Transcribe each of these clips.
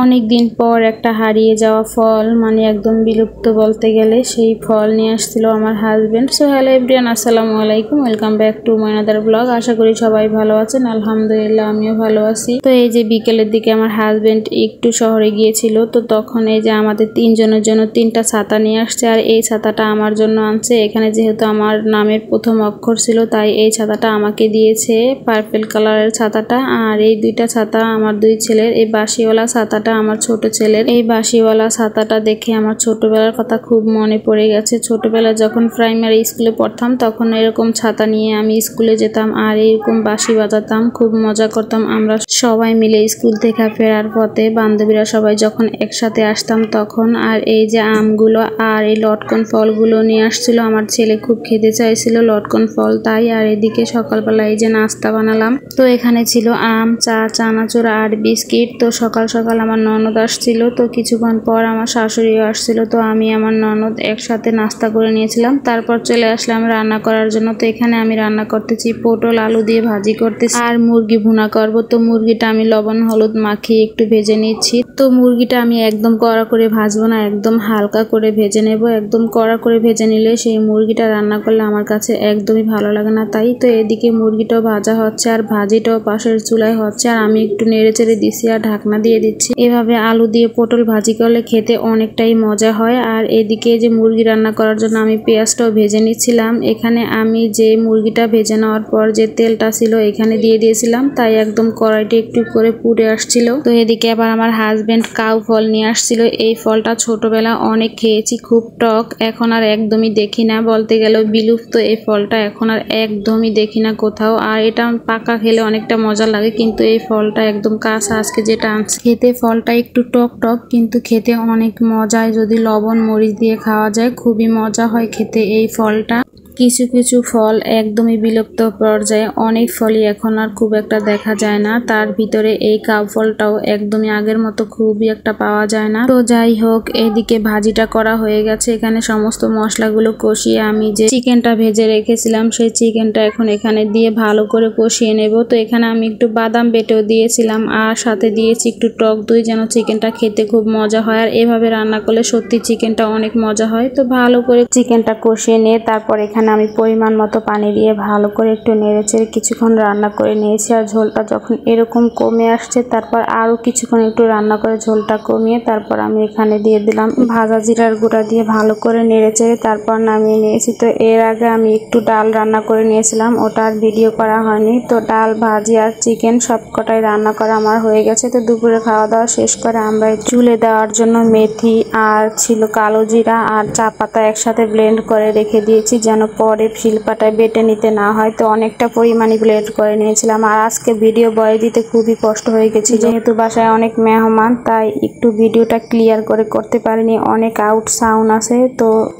অনেক দিন পর একটা হারিয়ে যাওয়া ফল, মানে একদম বিলুপ্ত বলতে গেলে, সেই ফল নিয়ে আসছিল আমার হাজবেন্ড। সো হ্যালো এভরিওয়ান, আসসালামু আলাইকুম, welcome back to my other blog. আশা করি সবাই ভালো আছেন, আলহামদুলিল্লাহ আমিও ভালো আছি। তো এই যে বিকেলের দিকে আমার হাজবেন্ড একটু শহরে গিয়েছিল, তো তখন এই যে আমাদের তিনজনের জন্য তিনটা ছাতা নিয়ে আসছে, আর এই ছাতাটা আমার জন্য আনছে। এখানে যেহেতু আমার নামের প্রথম অক্ষর ছিল, তাই এই ছাতাটা আমাকে দিয়েছে, পার্পল কালারের ছাতাটা। আর এই দুইটা ছাতা আমার দুই ছেলের। এই বাঁশিওয়ালা ছাতাটা আমার ছোট ছেলের। এই বাঁশিওয়ালা ছাতাটা দেখে আমার ছোটবেলার কথা খুব মনে পড়ে গেছে। ছোটবেলায় যখন প্রাইমারি স্কুলে পড়তাম, তখন এরকম ছাতা নিয়ে আমি স্কুলে যেতাম আর এরকম বাঁশি বাজাতাম, খুব মজা করতাম আমরা সবাই মিলে। স্কুল থেকে ফেরার পথে বান্ধবীরা সবাই যখন একসাথে আসতাম তখন। আর এই যে আমগুলো আর এই লটকন ফলগুলো নিয়ে আসছিল, আমার ছেলে খুব খেতে চাইছিল লটকন ফল, তাই। আর এদিকে সকালবেলা এই যে নাস্তা বানালাম। তো এখানে ছিল আম, চা, চানাচুর আর বিস্কিট। তো সকাল সকাল আমার ননদ আসছিল, তো কিছুক্ষণ পর আমার শাশুড়িও আসছিল। তো আমি আমার ননদ একসাথে নাস্তা করে নিয়েছিলাম, তারপর চলে আসলাম রান্না করার জন্য। তো এখানে আমি রান্না করতেছি পটল আলু দিয়ে ভাজি করতেছি আর মুরগি ভুনা করব। তো মুরগিটা আমি লবণ হলুদ মাখিয়ে একটু ভেজে নিচ্ছি। তো মুরগিটা আমি একদম কড়া করে ভাজবো না, একদম হালকা করে ভেজে নেব। একদম কড়া করে ভেজে নিলে সেই মুরগিটা রান্না করলে আমার কাছে একদমই ভালো লাগে না, তাই। তো এদিকে মুরগিটাও ভাজা হচ্ছে আর ভাজিটাও পাশের চুলায় হচ্ছে, আর আমি একটু নেড়ে চেড়ে দিচ্ছি আর ঢাকনা দিয়ে দিচ্ছি। এভাবে আলু দিয়ে পটল ভাজি করলে খেতে অনেকটাই মজা হয়। আর এদিকে যে মুরগি রান্না করার জন্য আমি পেঁয়াজটাও ভেজে নিচ্ছিলাম। এখানে আমি যে মুরগিটা ভেজে নেওয়ার পর যে তেলটা ছিল এখানে দিয়ে দিয়েছিলাম, তাই একদম কড়াইটা একটু করে পুড়ে আসছিল। তো এদিকে আবার আমার হাজবেন্ড কাউ ফল নিয়ে আসছিল। এই ফলটা ছোটবেলা অনেক খেয়েছি, খুব টক, এখন আর একদমই দেখি না, বলতে গেলে বিলুপ্ত। এই ফলটা এখন আর একদমই দেখি না কোথাও। আর এটা পাকা খেলে অনেকটা মজা লাগে, কিন্তু এই ফলটা একদম কাঁচা আজকে যেটা আনছে। খেতে ফলটা একটু টক টক, কিন্তু খেতে অনেক মজায়, যদি লবণ মরিচ দিয়ে খাওয়া যায় খুবই মজা হয় খেতে এই ফলটা। কিছু কিছু ফল একদমই বিলুপ্ত পর্যায়ে, অনেক ফলই এখন আর খুব একটা দেখা যায় না। তার ভিতরে এই কাউ ফলটাও একদমই আগের মতো খুবই একটা পাওয়া যায় না। তো যাই হোক, এদিকে ভাজিটা করা হয়ে গেছে। এখানে সমস্ত মশলাগুলো কষিয়ে আমি যে চিকেনটা ভেজে রেখেছিলাম, সেই চিকেনটা এখন এখানে দিয়ে ভালো করে কষিয়ে নেব। তো এখানে আমি একটু বাদাম বেটেও দিয়েছিলাম আর সাথে দিয়েছি একটু টক দই, যেন চিকেনটা খেতে খুব মজা হয়। আর এভাবে রান্না করলে সত্যি চিকেনটা অনেক মজা হয়। তো ভালো করে চিকেনটা কষিয়ে নিয়ে তারপর এখানে আমি পরিমাণ মতো পানি দিয়ে ভালো করে একটু নেড়েচেড়ে কিছুক্ষণ রান্না করে নিয়েছি। আর ঝোলটা যখন এরকম কমে আসছে, তারপর আরো কিছুক্ষণ একটু রান্না করে ঝোলটা কমিয়ে তারপর আমি এখানে দিয়ে দিলাম ভাজা জিরার গুঁড়া দিয়ে ভালো করে নেড়েচেড়ে তারপর নামিয়ে নিয়েছি। তো এর আগে আমি একটু ডাল রান্না করে নিয়েছিলাম, ওটা আর ভিডিও করা হয়নি। তো ডাল, ভাজি আর চিকেন সবকটাই রান্না করা আমার হয়ে গেছে। তো দুপুরে খাওয়া দাওয়া শেষ করে আমরা চুলে দেওয়ার জন্য মেথি আর ছিল কালো জিরা আর চা পাতা একসাথে ব্লেন্ড করে রেখে দিয়েছি, যেন পরে শিলপাটায় বেটে নিতে না হয়। তো অনেকটা পরিমাণে ব্লেন্ড করে নিয়েছিলাম। আর আজকে ভিডিও বয় দিতে খুবই কষ্ট হয়ে গেছে, যেহেতু বাসায় অনেক মেহমান, তাই একটু ভিডিওটা ক্লিয়ার করে করতে পারিনি, অনেক আউট সাউন্ড আছে।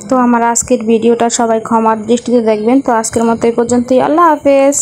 তো আমার আজকের ভিডিওটা সবাই ক্ষমার দৃষ্টিতে দেখবেন। তো আজকের মতো এই পর্যন্তই, আল্লাহ হাফেজ।